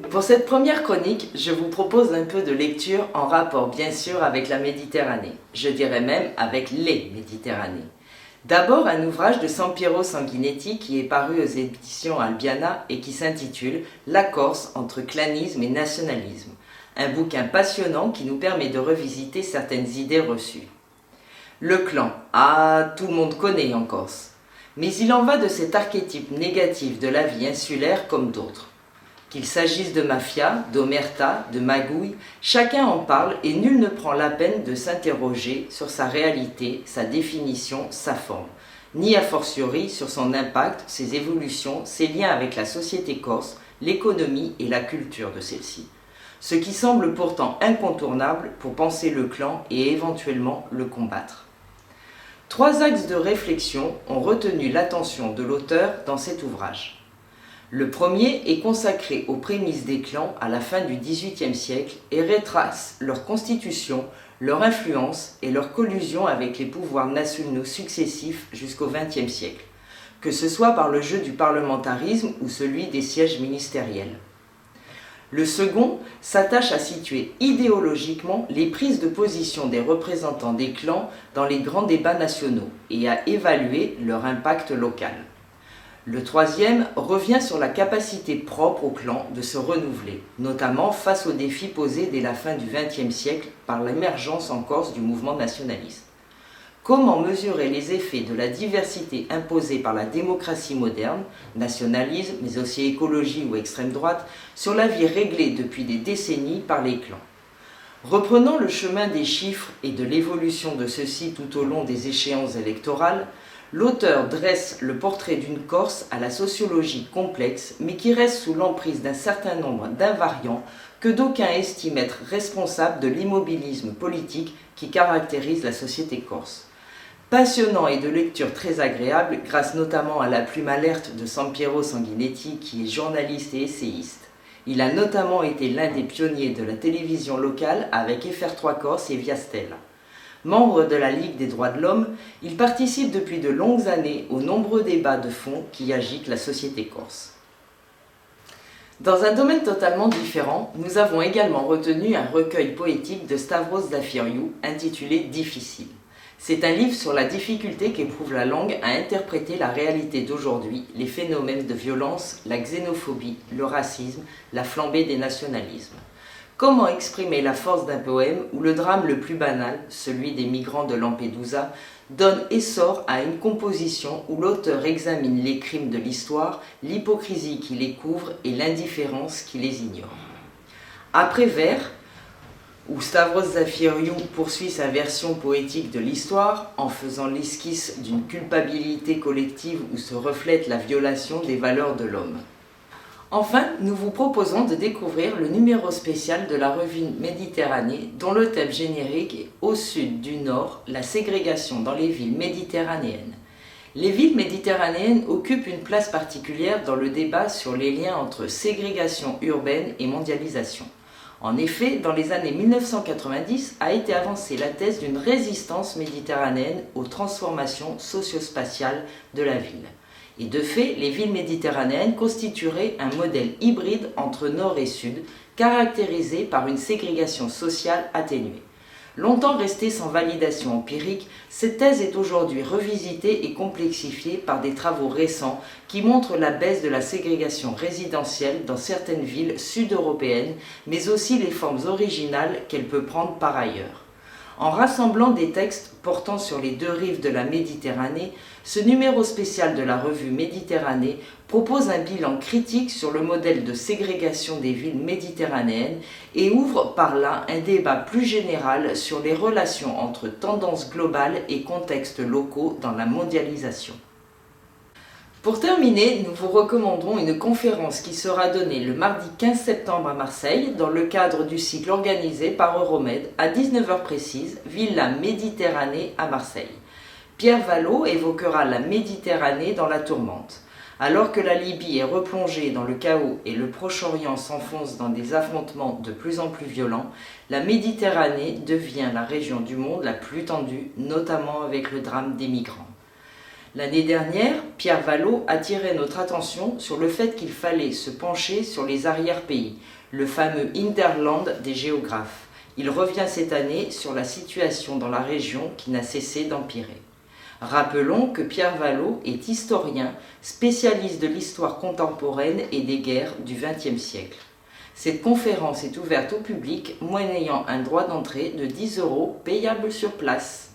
Pour cette première chronique, je vous propose un peu de lecture en rapport bien sûr avec la Méditerranée, je dirais même avec les Méditerranées. D'abord un ouvrage de Sampiero Sanguinetti qui est paru aux éditions Albiana et qui s'intitule « La Corse entre clanisme et nationalisme », un bouquin passionnant qui nous permet de revisiter certaines idées reçues. Le clan, tout le monde connaît en Corse, mais il en va de cet archétype négatif de la vie insulaire comme d'autres. Qu'il s'agisse de mafia, d'omerta, de magouille, chacun en parle et nul ne prend la peine de s'interroger sur sa réalité, sa définition, sa forme, ni a fortiori sur son impact, ses évolutions, ses liens avec la société corse, l'économie et la culture de celle-ci. Ce qui semble pourtant incontournable pour penser le clan et éventuellement le combattre. 3 axes de réflexion ont retenu l'attention de l'auteur dans cet ouvrage. Le premier est consacré aux prémices des clans à la fin du XVIIIe siècle et retrace leur constitution, leur influence et leur collusion avec les pouvoirs nationaux successifs jusqu'au XXe siècle, que ce soit par le jeu du parlementarisme ou celui des sièges ministériels. Le second s'attache à situer idéologiquement les prises de position des représentants des clans dans les grands débats nationaux et à évaluer leur impact local. Le troisième revient sur la capacité propre au clan de se renouveler, notamment face aux défis posés dès la fin du XXe siècle par l'émergence en Corse du mouvement nationaliste. Comment mesurer les effets de la diversité imposée par la démocratie moderne, nationalisme, mais aussi écologie ou extrême droite, sur la vie réglée depuis des décennies par les clans? Reprenant le chemin des chiffres et de l'évolution de ceux-ci tout au long des échéances électorales, l'auteur dresse le portrait d'une Corse à la sociologie complexe, mais qui reste sous l'emprise d'un certain nombre d'invariants que d'aucuns estiment être responsables de l'immobilisme politique qui caractérise la société corse. Passionnant et de lecture très agréable, grâce notamment à la plume alerte de Sampiero Sanguinetti, qui est journaliste et essayiste. Il a notamment été l'un des pionniers de la télévision locale avec FR3 Corse et Viastel. Membre de la Ligue des droits de l'homme, il participe depuis de longues années aux nombreux débats de fond qui agitent la société corse. Dans un domaine totalement différent, nous avons également retenu un recueil poétique de Stavros Zafiriou intitulé « Difficile ». C'est un livre sur la difficulté qu'éprouve la langue à interpréter la réalité d'aujourd'hui, les phénomènes de violence, la xénophobie, le racisme, la flambée des nationalismes. Comment exprimer la force d'un poème où le drame le plus banal, celui des migrants de Lampedusa, donne essor à une composition où l'auteur examine les crimes de l'histoire, l'hypocrisie qui les couvre et l'indifférence qui les ignore. Après vers, où Stavros Zafiriou poursuit sa version poétique de l'histoire en faisant l'esquisse d'une culpabilité collective où se reflète la violation des valeurs de l'homme. Enfin, nous vous proposons de découvrir le numéro spécial de la revue Méditerranée dont le thème générique est « Au sud du nord, la ségrégation dans les villes méditerranéennes ». Les villes méditerranéennes occupent une place particulière dans le débat sur les liens entre ségrégation urbaine et mondialisation. En effet, dans les années 1990 a été avancée la thèse d'une résistance méditerranéenne aux transformations socio-spatiales de la ville. Et de fait, les villes méditerranéennes constitueraient un modèle hybride entre nord et sud, caractérisé par une ségrégation sociale atténuée. Longtemps restée sans validation empirique, cette thèse est aujourd'hui revisitée et complexifiée par des travaux récents qui montrent la baisse de la ségrégation résidentielle dans certaines villes sud-européennes, mais aussi les formes originales qu'elle peut prendre par ailleurs. En rassemblant des textes portant sur les deux rives de la Méditerranée, ce numéro spécial de la revue Méditerranée propose un bilan critique sur le modèle de ségrégation des villes méditerranéennes et ouvre par là un débat plus général sur les relations entre tendances globales et contextes locaux dans la mondialisation. Pour terminer, nous vous recommanderons une conférence qui sera donnée le mardi 15 septembre à Marseille dans le cadre du cycle organisé par Euromed à 19h précise, Villa Méditerranée à Marseille. Pierre Vallot évoquera la Méditerranée dans la tourmente. Alors que la Libye est replongée dans le chaos et le Proche-Orient s'enfonce dans des affrontements de plus en plus violents, la Méditerranée devient la région du monde la plus tendue, notamment avec le drame des migrants. L'année dernière, Pierre Vallot attirait notre attention sur le fait qu'il fallait se pencher sur les arrière-pays, le fameux hinterland des géographes. Il revient cette année sur la situation dans la région qui n'a cessé d'empirer. Rappelons que Pierre Vallot est historien, spécialiste de l'histoire contemporaine et des guerres du XXe siècle. Cette conférence est ouverte au public, moyennant un droit d'entrée de 10 € payable sur place.